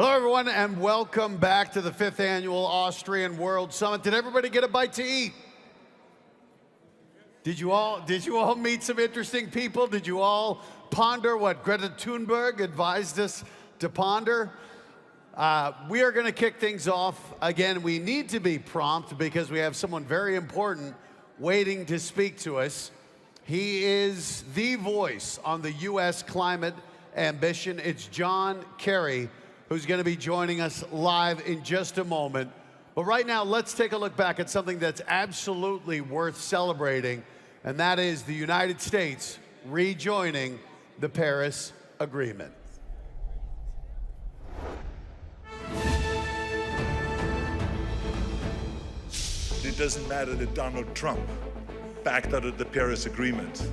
Hello, everyone, and welcome back to the 5th Annual Austrian World Summit. Did everybody get a bite to eat? Did you all meet some interesting people? Did you all ponder what Greta Thunberg advised us to ponder? We are going to kick things off. Again, we need to be prompt because we have someone very important waiting to speak to us. He is the voice on the U.S. climate ambition. It's Kerry, who's going to be joining us live in just a moment. But right now, let's take a look back at something that's absolutely worth celebrating, and that is the United States rejoining the Paris Agreement. It doesn't matter that Donald Trump backed out of the Paris Agreement,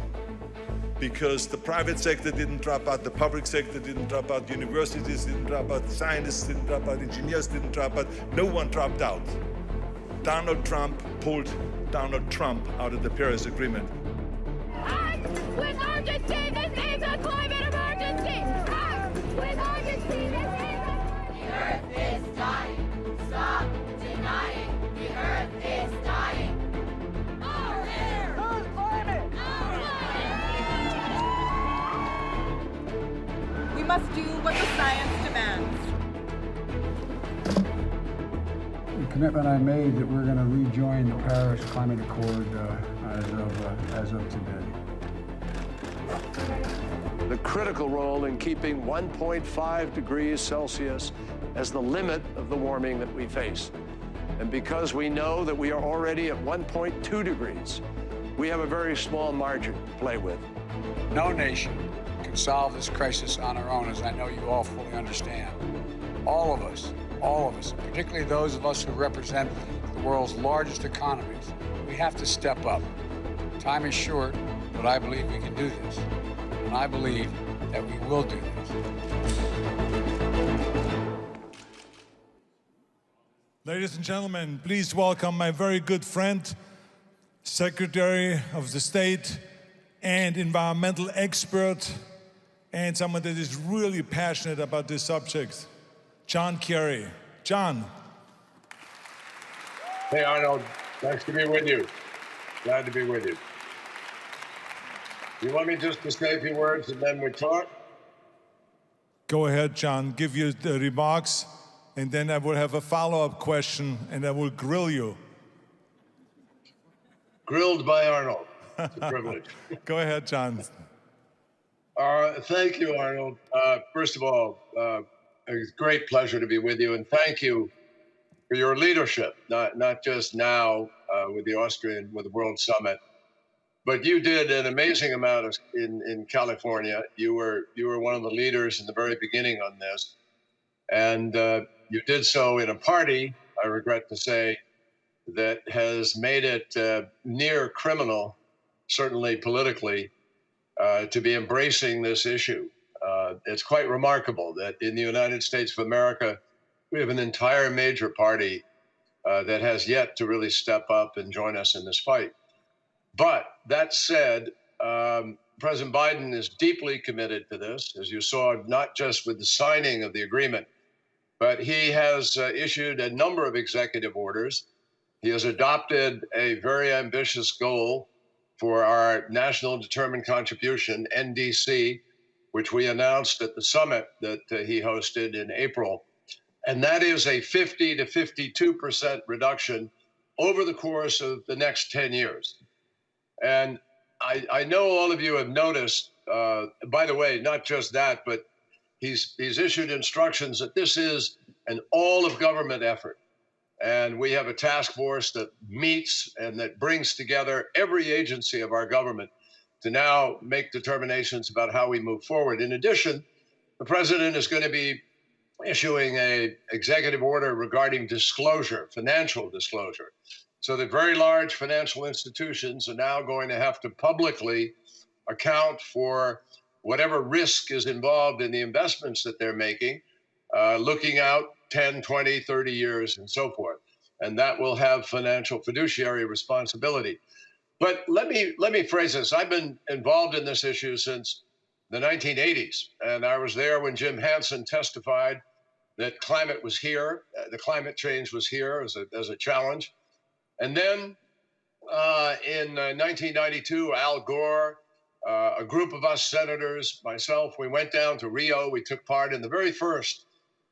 because the private sector didn't drop out, the public sector didn't drop out, universities didn't drop out, scientists didn't drop out, engineers didn't drop out, no one dropped out. Donald Trump pulled Donald Trump out of the Paris Agreement. Act with urgency, this is a climate emergency! Act with urgency, this is a... The earth is dying, stop denying, the earth is dying. Our air! Our climate! We must do what the science demands. The commitment I made that we're going to rejoin the Paris Climate Accord as of today. The critical role in keeping 1.5 degrees Celsius as the limit of the warming that we face. And because we know that we are already at 1.2 degrees, we have a very small margin to play with. No nation can solve this crisis on our own, as I know you all fully understand. All of us, particularly those of us who represent the world's largest economies, we have to step up. Time is short, but I believe we can do this. And I believe that we will do this. Ladies and gentlemen, please welcome my very good friend, Secretary of the State and environmental expert, and someone that is really passionate about this subject, Kerry. John. Hey, Arnold. Nice to be with you. Glad to be with you. You want me just to say a few words and then we talk? Go ahead, John. Give you the remarks, and then I will have a follow-up question, and I will grill you. Grilled by Arnold. It's a privilege. Go ahead, John. Thank you, Arnold. First of all, it's a great pleasure to be with you, and thank you for your leadership, not just now with the World Summit, but you did an amazing amount in California. You were one of the leaders in the very beginning on this, and you did so in a party, I regret to say, that has made it near criminal, certainly politically, to be embracing this issue. It's quite remarkable that in the United States of America, we have an entire major party that has yet to really step up and join us in this fight. But that said, President Biden is deeply committed to this, as you saw, not just with the signing of the agreement, but he has issued a number of executive orders. He has adopted a very ambitious goal for our National Determined Contribution, NDC, which we announced at the summit that he hosted in April. And that is a 50 to 52% reduction over the course of the next 10 years. And I know all of you have noticed, by the way, not just that, but he's issued instructions that this is an all-of-government effort. And we have a task force that meets and that brings together every agency of our government to now make determinations about how we move forward. In addition, the president is going to be issuing an executive order regarding disclosure, financial disclosure. So that very large financial institutions are now going to have to publicly account for whatever risk is involved in the investments that they're making, looking out 10, 20, 30 years and so forth. And that will have financial fiduciary responsibility. But let me phrase this. I've been involved in this issue since the 1980s, and I was there when Jim Hansen testified that climate was here, the climate change was here as a challenge. And then in 1992, Al Gore, a group of us senators, myself, we went down to Rio. We took part in the very first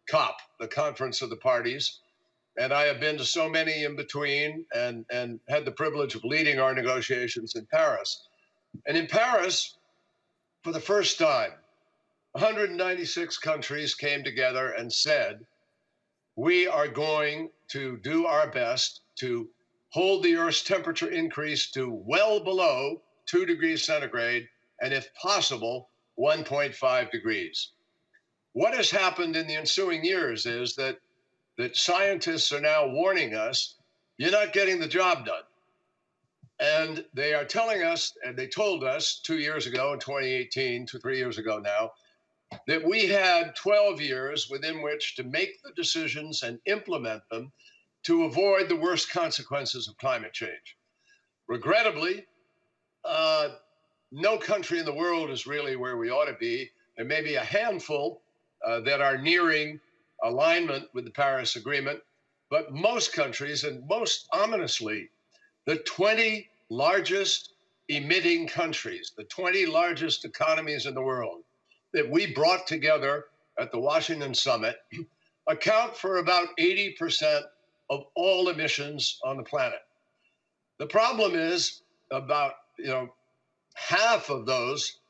COP, the Conference of the Parties. And I have been to so many in between and had the privilege of leading our negotiations in Paris. And in Paris, for the first time, 196 countries came together and said, we are going to do our best to hold the Earth's temperature increase to well below 2 degrees centigrade, and if possible, 1.5 degrees. What has happened in the ensuing years is that scientists are now warning us, you're not getting the job done. And they are telling us, and they told us 2 years ago in 2018, 3 years ago now, that we had 12 years within which to make the decisions and implement them to avoid the worst consequences of climate change. Regrettably, no country in the world is really where we ought to be. There may be a handful that are nearing alignment with the Paris Agreement, but most countries, and most ominously, the 20 largest emitting countries, the 20 largest economies in the world that we brought together at the Washington Summit, account for about 80% of all emissions on the planet. The problem is about half of those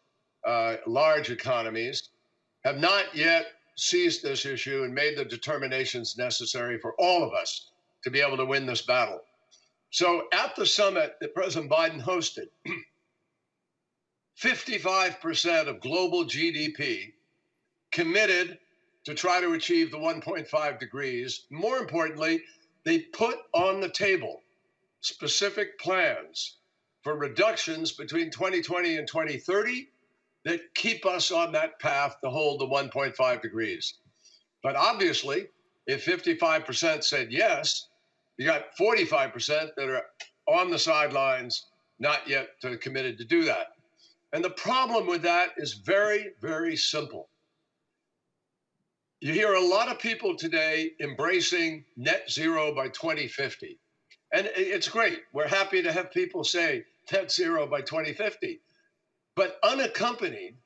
large economies have not yet seized this issue and made the determinations necessary for all of us to be able to win this battle. So at the summit that President Biden hosted, 55% of global GDP committed to try to achieve the 1.5 degrees. More importantly, they put on the table specific plans for reductions between 2020 and 2030 that keep us on that path to hold the 1.5 degrees. But obviously, if 55% said yes, you got 45% that are on the sidelines, not yet committed to do that. And the problem with that is very, very simple. You hear a lot of people today embracing net zero by 2050. And it's great. We're happy to have people say net zero by 2050. But unaccompanied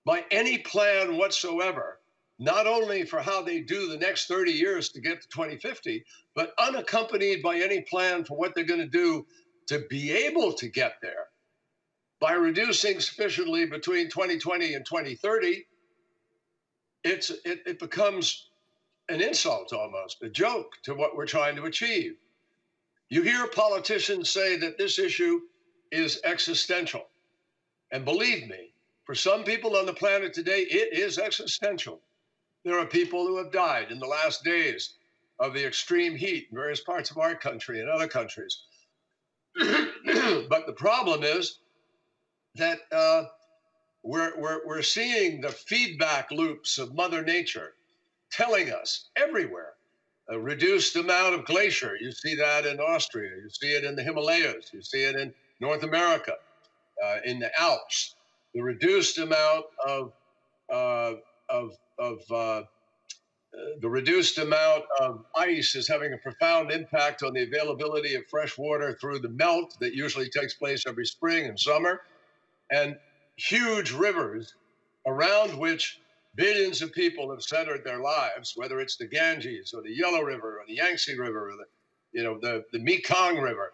by any plan whatsoever, not only for how they do the next 30 years to get to 2050, but unaccompanied by any plan for what they're going to do to be able to get there by reducing sufficiently between 2020 and 2030, it becomes an insult almost, a joke to what we're trying to achieve. You hear politicians say that this issue is existential. And believe me, for some people on the planet today, it is existential. There are people who have died in the last days of the extreme heat in various parts of our country and other countries. But the problem is that we're seeing the feedback loops of Mother Nature telling us everywhere a reduced amount of glacier. You see that in Austria. You see it in the Himalayas. You see it in North America, in the Alps. The reduced amount of ice is having a profound impact on the availability of fresh water through the melt that usually takes place every spring and summer, and huge rivers around which billions of people have centered their lives, whether it's the Ganges or the Yellow River or the Yangtze River or the Mekong River,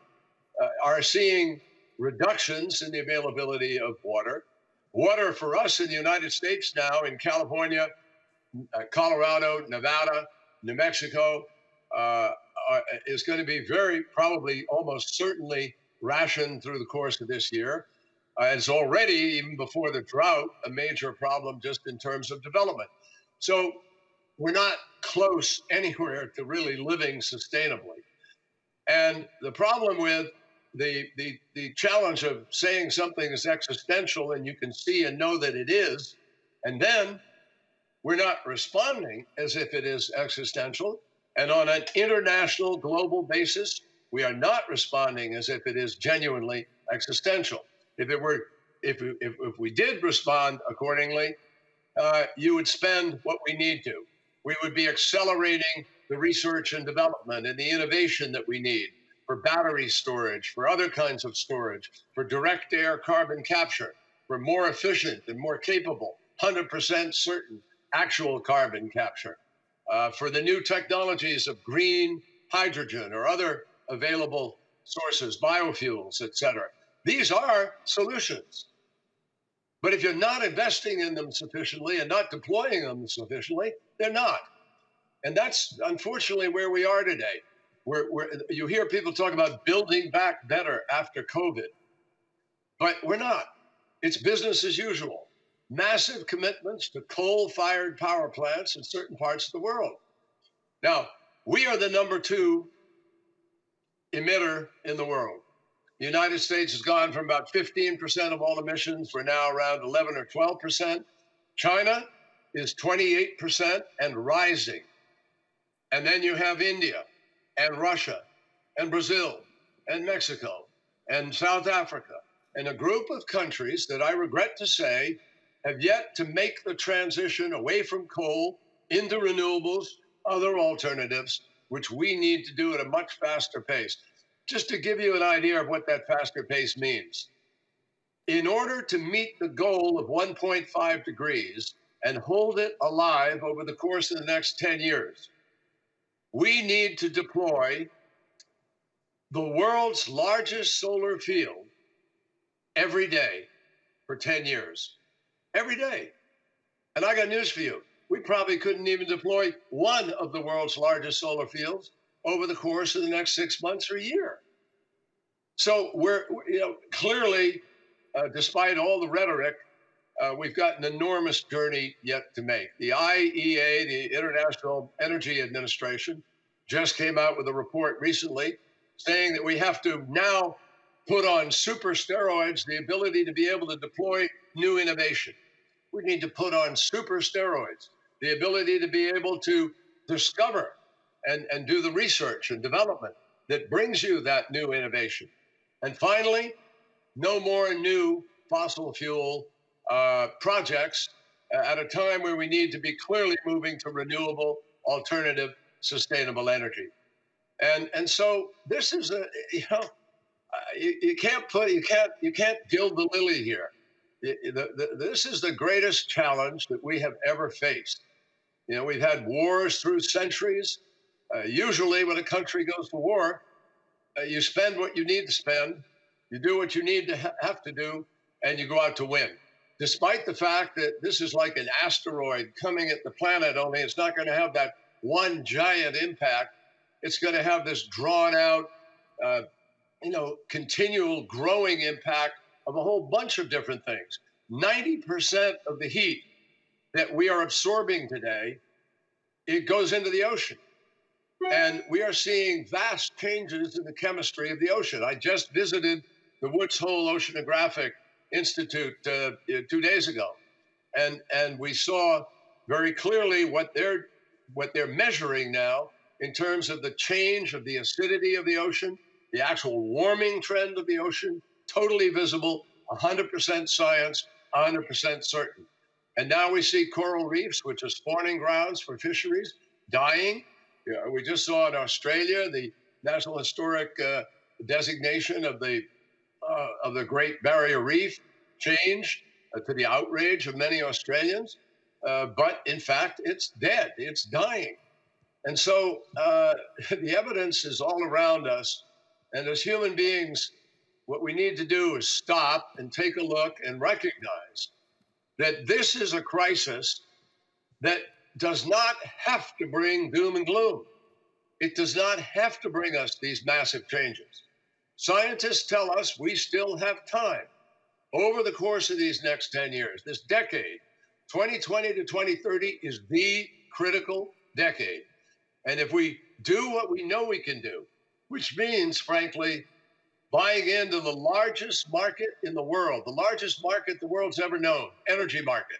are seeing reductions in the availability of water. Water for us in the United States now, in California, Colorado, Nevada, New Mexico, is going to be very probably almost certainly rationed through the course of this year. It's already, even before the drought, a major problem just in terms of development. So we're not close anywhere to really living sustainably. And the problem with the challenge of saying something is existential and you can see and know that it is, and then we're not responding as if it is existential. And on an international global basis, we are not responding as if it is genuinely existential. If we did respond accordingly, you would spend what we need to. We would be accelerating the research and development and the innovation that we need for battery storage, for other kinds of storage, for direct air carbon capture, for more efficient and more capable, 100% certain actual carbon capture, for the new technologies of green hydrogen or other available sources, biofuels, et cetera. These are solutions. But if you're not investing in them sufficiently and not deploying them sufficiently, they're not. And that's unfortunately where we are today. You hear people talk about building back better after COVID, but we're not. It's business as usual. Massive commitments to coal-fired power plants in certain parts of the world. Now, we are the number 2 emitter in the world. The United States has gone from about 15% of all emissions. We're now around 11 or 12%. China is 28% and rising. And then you have India and Russia and Brazil and Mexico and South Africa and a group of countries that I regret to say have yet to make the transition away from coal into renewables, other alternatives, which we need to do at a much faster pace. Just to give you an idea of what that faster pace means. In order to meet the goal of 1.5 degrees and hold it alive over the course of the next 10 years, we need to deploy the world's largest solar field every day for 10 years. Every day. And I got news for you. We probably couldn't even deploy one of the world's largest solar fields over the course of the next 6 months or a year. So we're clearly, despite all the rhetoric, we've got an enormous journey yet to make. The IEA, the International Energy Administration, just came out with a report recently saying that we have to now put on super steroids the ability to be able to deploy new innovation. We need to put on super steroids the ability to be able to discover and do the research and development that brings you that new innovation. And finally, no more new fossil fuel projects at a time where we need to be clearly moving to renewable, alternative, sustainable energy. And so this is you can't gild the lily here. This is the greatest challenge that we have ever faced. We've had wars through centuries. Usually when a country goes to war, you spend what you need to spend, you do what you need to have to do, and you go out to win. Despite the fact that this is like an asteroid coming at the planet, only it's not going to have that one giant impact. It's going to have this drawn out, continual growing impact of a whole bunch of different things. 90% of the heat that we are absorbing today, it goes into the ocean. And we are seeing vast changes in the chemistry of the ocean. I just visited the Woods Hole Oceanographic Institute 2 days ago. And we saw very clearly what they're measuring now in terms of the change of the acidity of the ocean, the actual warming trend of the ocean, totally visible, 100% science, 100% certain. And now we see coral reefs, which are spawning grounds for fisheries, dying. We just saw in Australia the National Historic designation of the Great Barrier Reef changed to the outrage of many Australians. But in fact, it's dead, it's dying. And so the evidence is all around us. And as human beings, what we need to do is stop and take a look and recognize that this is a crisis that does not have to bring doom and gloom. It does not have to bring us these massive changes. Scientists tell us we still have time over the course of these next 10 years, this decade. 2020 to 2030 is the critical decade. And if we do what we know we can do, which means, frankly, buying into the largest market in the world, the largest market the world's ever known, energy market.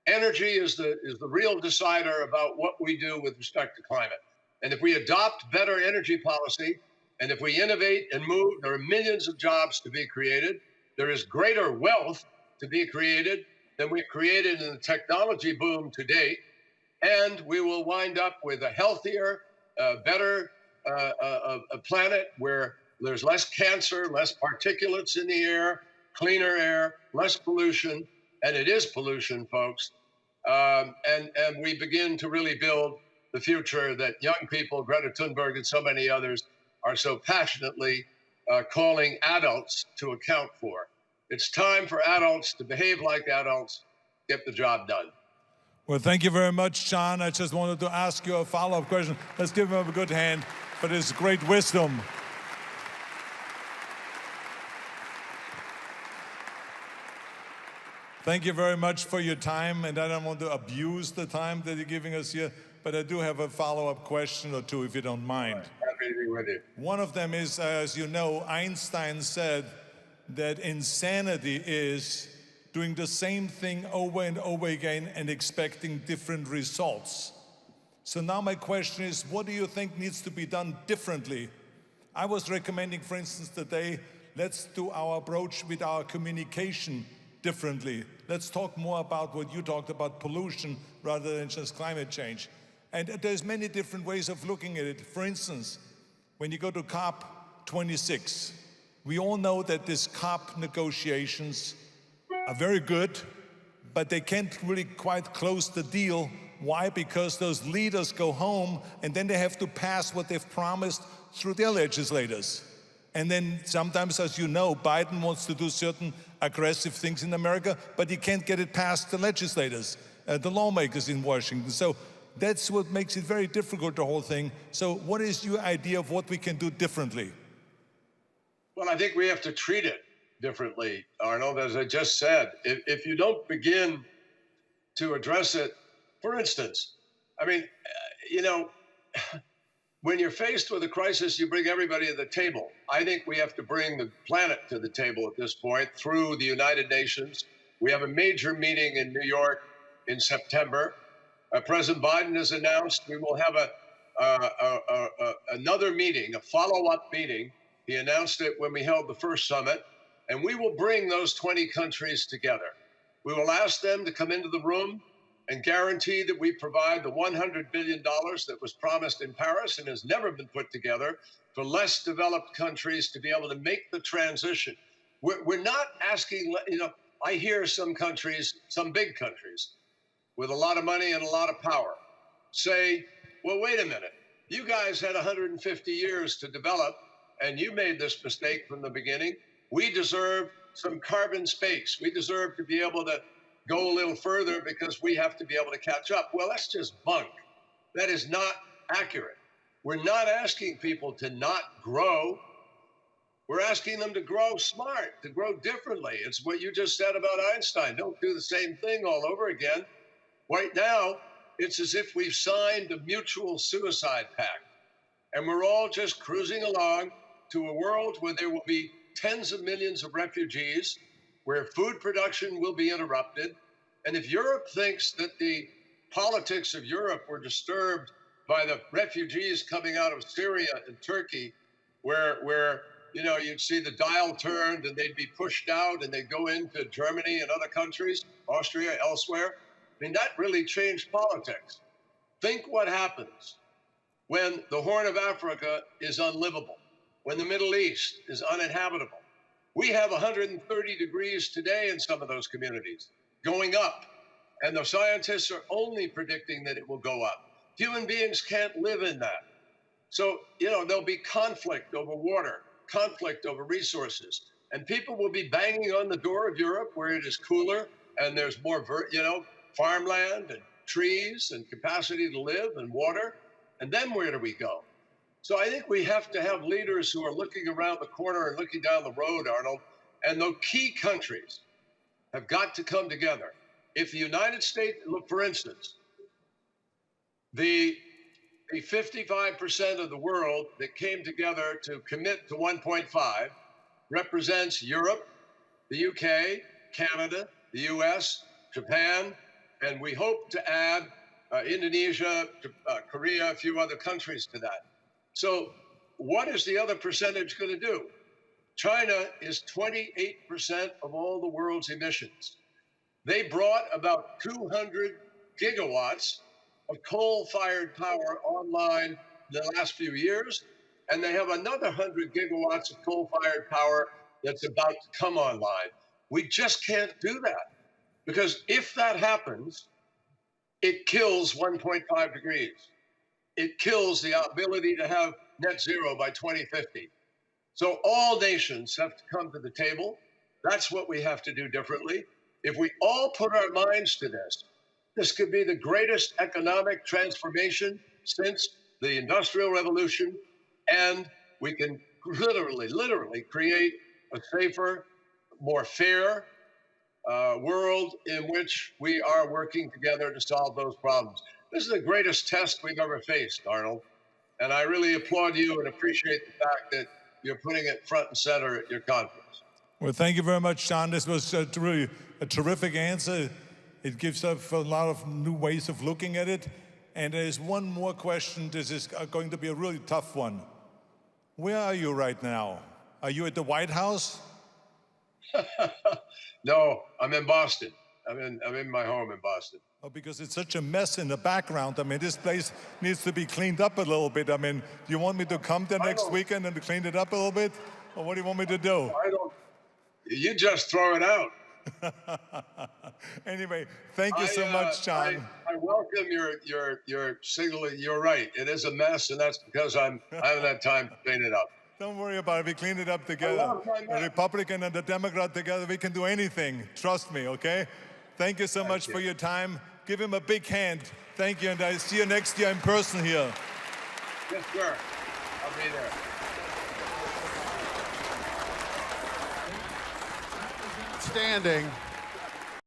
Energy is the real decider about what we do with respect to climate. And if we adopt better energy policy, and if we innovate and move, there are millions of jobs to be created. There is greater wealth to be created than we've created in the technology boom to date. and we will wind up with a healthier, better a planet where there's less cancer, less particulates in the air, cleaner air, less pollution, and it is pollution, folks. And we begin to really build the future that young people, Greta Thunberg and so many others, are so passionately calling adults to account for. It's time for adults to behave like adults, get the job done. Well, thank you very much, John. I just wanted to ask you a follow-up question. Let's give him a good hand for this great wisdom. Thank you very much for your time, and I don't want to abuse the time that you're giving us here, but I do have a follow-up question or two, if you don't mind. Happy to be with you. One of them is, as you know, Einstein said that insanity is doing the same thing over and over again and expecting different results. So now my question is, what do you think needs to be done differently? I was recommending, for instance, today, let's do our approach with our communication differently. Let's talk more about what you talked about, pollution, rather than just climate change. And there's many different ways of looking at it. For instance, when you go to COP26, we all know that these COP negotiations are very good, but they can't really quite close the deal. Why? Because those leaders go home and then they have to pass what they've promised through their legislators. And then sometimes, as you know, Biden wants to do certain aggressive things in America, but he can't get it past the legislators, the lawmakers in Washington. So that's what makes it very difficult, the whole thing. So what is your idea of what we can do differently? Well, I think we have to treat it differently, Arnold. As I just said, if you don't begin to address it, for instance, I mean, you know, when you're faced with a crisis, you bring everybody to the table. I think we have to bring the planet to the table at this point through the United Nations. We have a major meeting in New York in September. President Biden has announced we will have another meeting, a follow-up meeting. He announced it when we held the first summit, and we will bring those 20 countries together. We will ask them to come into the room and guarantee that we provide the $100 billion that was promised in Paris and has never been put together for less developed countries to be able to make the transition. We're not asking, you know, I hear some countries, some big countries with a lot of money and a lot of power say, well, wait a minute, you guys had 150 years to develop and you made this mistake from the beginning. We deserve some carbon space. We deserve to be able to go a little further because we have to be able to catch up. Well, that's just bunk. That is not accurate. We're not asking people to not grow. We're asking them to grow smart, to grow differently. It's what you just said about Einstein. Don't do the same thing all over again. Right now, it's as if we've signed a mutual suicide pact, and we're all just cruising along to a world where there will be tens of millions of refugees, where food production will be interrupted. And if Europe thinks that the politics of Europe were disturbed by the refugees coming out of Syria and Turkey, where you know, you'd see the dial turned and they'd be pushed out and they'd go into Germany and other countries, Austria, elsewhere, I mean, that really changed politics. Think what happens when the Horn of Africa is unlivable, when the Middle East is uninhabitable. We have 130 degrees today in some of those communities, going up. And the scientists are only predicting that it will go up. Human beings can't live in that. So, you know, there'll be conflict over water, conflict over resources. And people will be banging on the door of Europe where it is cooler and there's more, farmland and trees and capacity to live and water. And then where do we go? So I think we have to have leaders who are looking around the corner and looking down the road, Arnold. And the key countries have got to come together. If the United States, look, for instance, the 55% of the world that came together to commit to 1.5 represents Europe, the UK, Canada, the US, Japan, and we hope to add Indonesia, Korea, a few other countries to that. So what is the other percentage going to do? China is 28% of all the world's emissions. They brought about 200 gigawatts of coal-fired power online the last few years, and they have another 100 gigawatts of coal-fired power that's about to come online. We just can't do that, because if that happens, it kills 1.5 degrees. It kills the ability to have net zero by 2050. So all nations have to come to the table. That's what we have to do differently. If we all put our minds to this could be the greatest economic transformation since the Industrial Revolution, and we can literally create a safer, more fair world in which we are working together to solve those problems. This is the greatest test we've ever faced, Arnold, and I really applaud you and appreciate the fact that you're putting it front and center at your conference. Well, thank you very much, John. This was really a terrific answer. It gives us a lot of new ways of looking at it. And there's one more question. This is going to be a really tough one. Where are you right now? Are you at the White House? No, I'm in Boston. I'm in my home in Boston. Oh, because it's such a mess in the background. I mean, this place needs to be cleaned up a little bit. I mean, do you want me to come there next weekend and to clean it up a little bit? Or what do you want me to do? You just throw it out. Anyway, thank you so much, John. I welcome your signaling. You're right. It is a mess, and that's because I haven't had time to clean it up. Don't worry about it. We clean it up together. The Republican and the Democrat together, we can do anything. Trust me, okay? Thank you so much for your time. Give him a big hand. Thank you, and I see you next year in person here. Yes, sir. I'll be there. Standing.